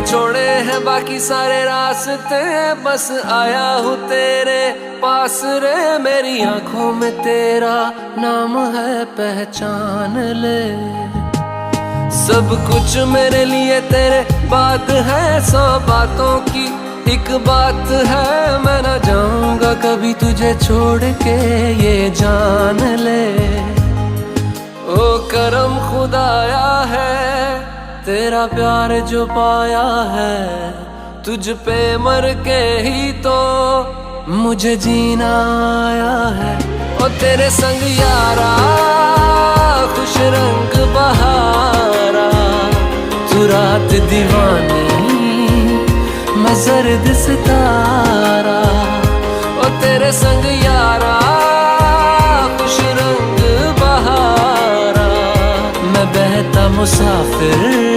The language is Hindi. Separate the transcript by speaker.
Speaker 1: मैंने छोड़े हैं बाकी सारे रास्ते, बस आया हूँ तेरे पास रे। मेरी आंखों में तेरा नाम है, पहचान ले। सब कुछ मेरे लिए तेरे बात है, 100 बातों की एक बात है। मैं ना जाऊंगा कभी तुझे छोड़ के, ये जान ले। ओ करम खुदाया है, तेरा प्यार जो पाया है। तुझ पे मर के ही तो मुझे जीना आया है। ओ तेरे संग यारा खुश रंग बहारा, तू रात दीवानी मैं जर्द सितारा। ओ तेरे संग यारा खुश रंग बहारा, मैं बहता मुसाफिर